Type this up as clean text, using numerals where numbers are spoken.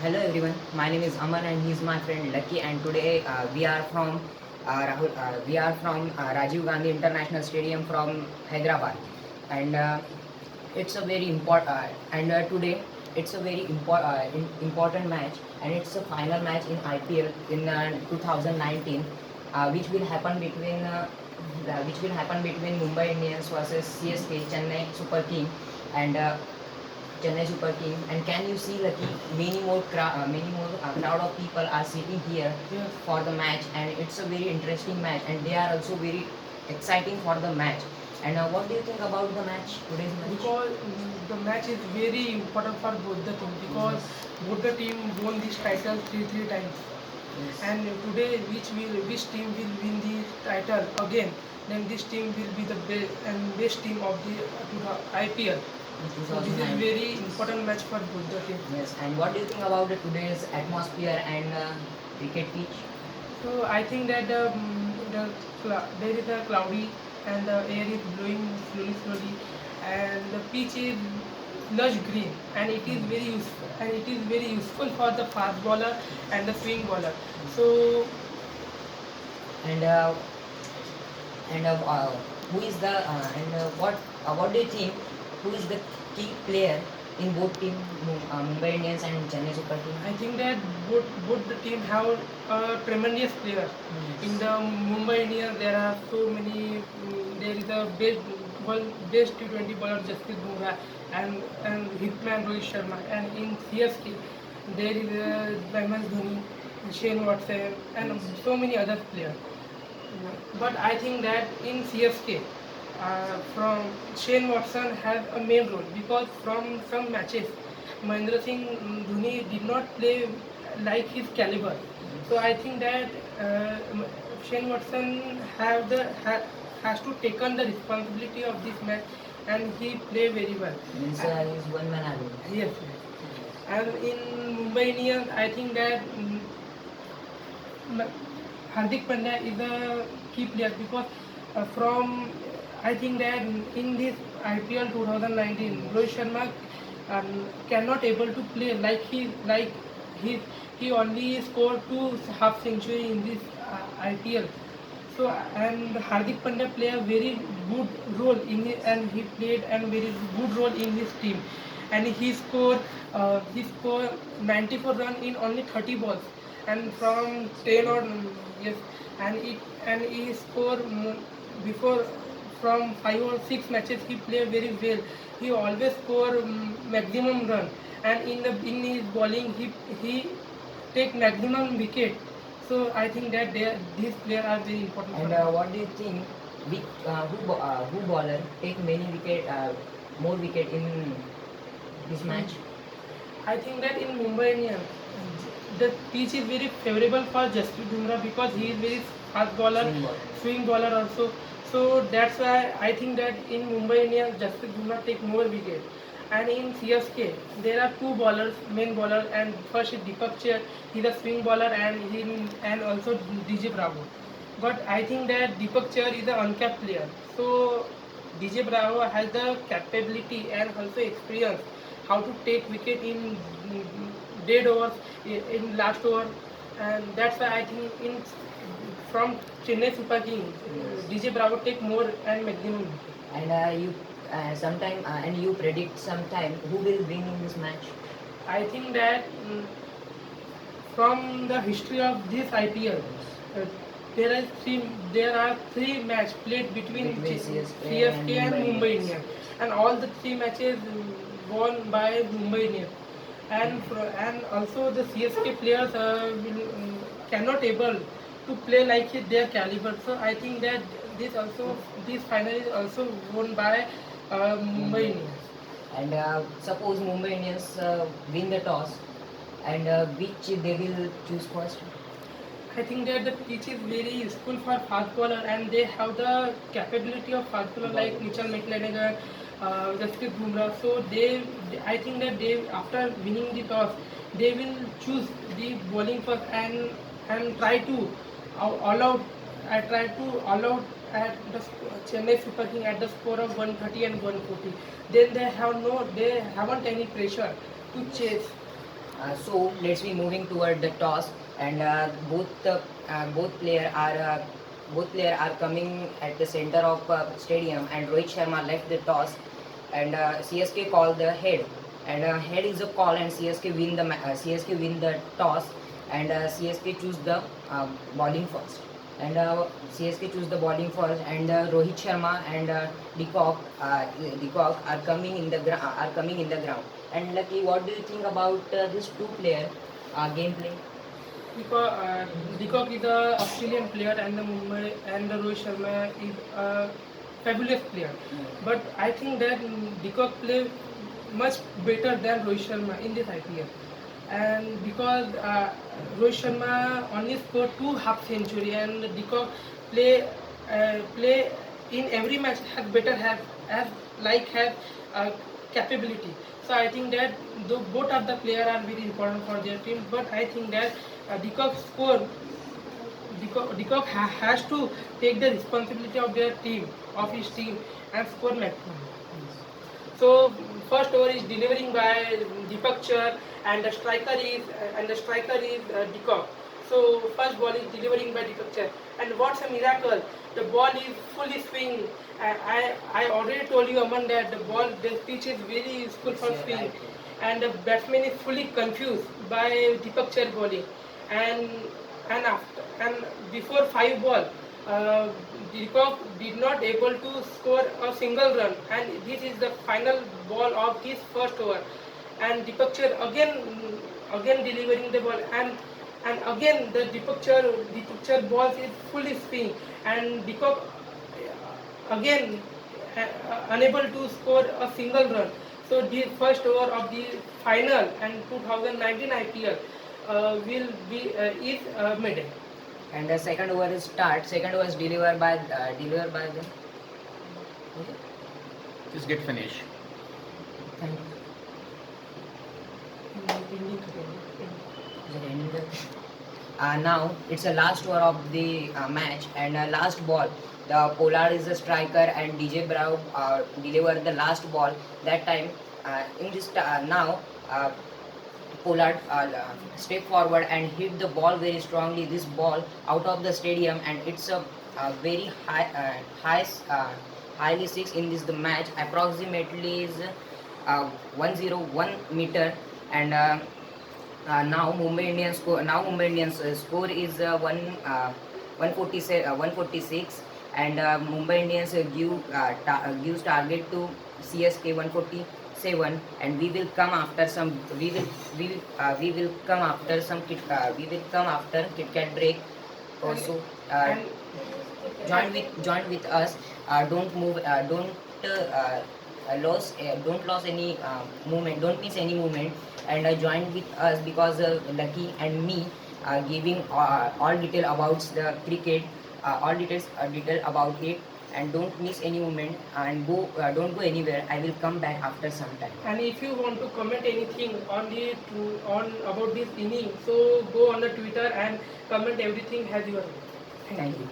Hello everyone, my name is Aman and he's my friend Lucky, and today we are from Rajiv Gandhi International Stadium from Hyderabad, and it's a very important and today it's a very important match, and it's a final match in IPL in 2019, which will happen between Mumbai Indians versus CSK Chennai Super King, and Chennai Super King. And can you see like many more crowd of people are sitting here for the match, and it's a very interesting match, and they are also very exciting for the match. And what do you think about the match, today's match? Because the match is very important for both the team because both the team won this title three times. Yes. And today which team will win the title again, then this team will be the best team of the IPL. So this is very important match for both the team. Yes, and what do you think about today's atmosphere and cricket pitch? So I think that there is a cloudy and the air is blowing slowly, and the pitch is lush green, and it is very useful for the fast bowler and the swing bowler. So And and who is the and what do you think, who is the key player in both team, Mumbai Indians and Chennai Super King? I think that both the team have a tremendous player. In the Mumbai Indians, there are so many. There is a best T20 bowler Jasprit Bumrah and hitman Rohit Sharma. And in CSK, there is MS Dhoni, Shane Watson, and so many other players. But I think that in CSK, from Shane Watson has a main role because from some matches, Mahendra Singh Dhoni did not play like his caliber. So I think that Shane Watson has to take on the responsibility of this match, and he play very well. Means he's one man army. Yes. And in Mumbai Indians, I think that Hardik Pandya is a key player because from I think that in this IPL 2019, Rohit Sharma cannot able to play he only scored two half century in this IPL. So and Hardik Pandya play a very good role in it, and he played a very good role in this team, and he scored 94 run in only 30 balls, and from 10 or yes, and he scored before from 5 or 6 matches he played very well. He always score maximum run, and in his bowling he take maximum wicket. So I think that these players are very important. And what do you think? Who bowler take more wicket in this match? I think that in Mumbai Indians, the pitch is very favorable for Jasprit Bumrah because he is very fast bowler, swing bowler also. So that's why I think that in Mumbai Indians, Jasprit Bumrah take more wicket. And in CSK, there are two bowlers, main bowler, and first is Deepak Chahar, he's a swing bowler, and also DJ Bravo. But I think that Deepak Chahar is an uncapped player. So DJ Bravo has the capability and also experience how to take wicket in dead overs, in last over, and that's why I think in from Chennai Super King, DJ Bravo take more and maximum wicket. And you predict sometime who will win in this match? I think that from the history of this IPL, uh, there are three matches played between CSK and Mumbai Indians, and all the three matches won by Mumbai Indians. And also the CSK players cannot able to play like their caliber. So I think that this final is also won by Mumbai Indians. And suppose Mumbai Indians win the toss, and which they will choose first? I think that the pitch is very useful for fast bowler, and they have the capability of fast bowler like Mitchell McClenaghan, Jasprit Bumrah. So I think that they, after winning the toss, they will choose the bowling first and try to all out. I try to all out at the Chennai Super King at the score of 130 and 140. Then they haven't any pressure to chase. So let's be moving toward the toss, and both player are coming at the center of stadium, and Rohit Sharma left the toss, and CSK called the head, and head is a call, and CSK win the toss, and CSK choose the bowling first. And CSK choose the bowling first, and Rohit Sharma and De Kock are coming in the ground. And Lucky, what do you think about this two-player gameplay? Decock is a Australian player and the Mumbai and the Rohit Sharma is a fabulous player. But I think that Decock play much better than Rohit Sharma in this IPL. And because Rohit Sharma only scored 2 half century and Decock play in every match have capability. So I think that both of the player are very important for their team. But I think that De Kock has to take the responsibility of their team, of his team, and score maximum. So first over is delivering by Deepak Char, and the striker is De Kock. So first ball is delivering by Deepak Char, and what's a miracle? The ball is fully swing. I already told you, Aman, that the pitch is very useful for swing, and the batsman is fully confused by Deepak Char bowling, and and before 5 ball, Deepak did not able to score a single run, and this is the final ball of his first over, and Deepak Char again delivering the ball, and again the Deepak Char ball is fully spin, and Deepak again unable to score a single run. So the first over of the final and 2019 IPL is midday. And the second over is start. Second over is delivered by the. Okay. Just get finished. Thank you. Now it's the last over of the match, and last ball. The Pollard is a striker, and DJ Bravo delivered the last ball. That time, in this now, Pollard step forward and hit the ball very strongly. This ball out of the stadium, and it's a very highly six in this the match. Approximately is 101 meter, and now Mumbai Indians score is 146, and Mumbai Indians gives target to CSK 147, and we will come after some we will come after some Kit Kat break also. And Join with us. Don't move. Don't lose any movement. Don't miss any movement. And join with us because Lucky and me are giving all detail about the cricket. All detail about it. And don't miss any moment. And don't go anywhere. I will come back after some time. And if you want to comment anything on about this inning, so go on the Twitter and comment everything as you are. Thank you.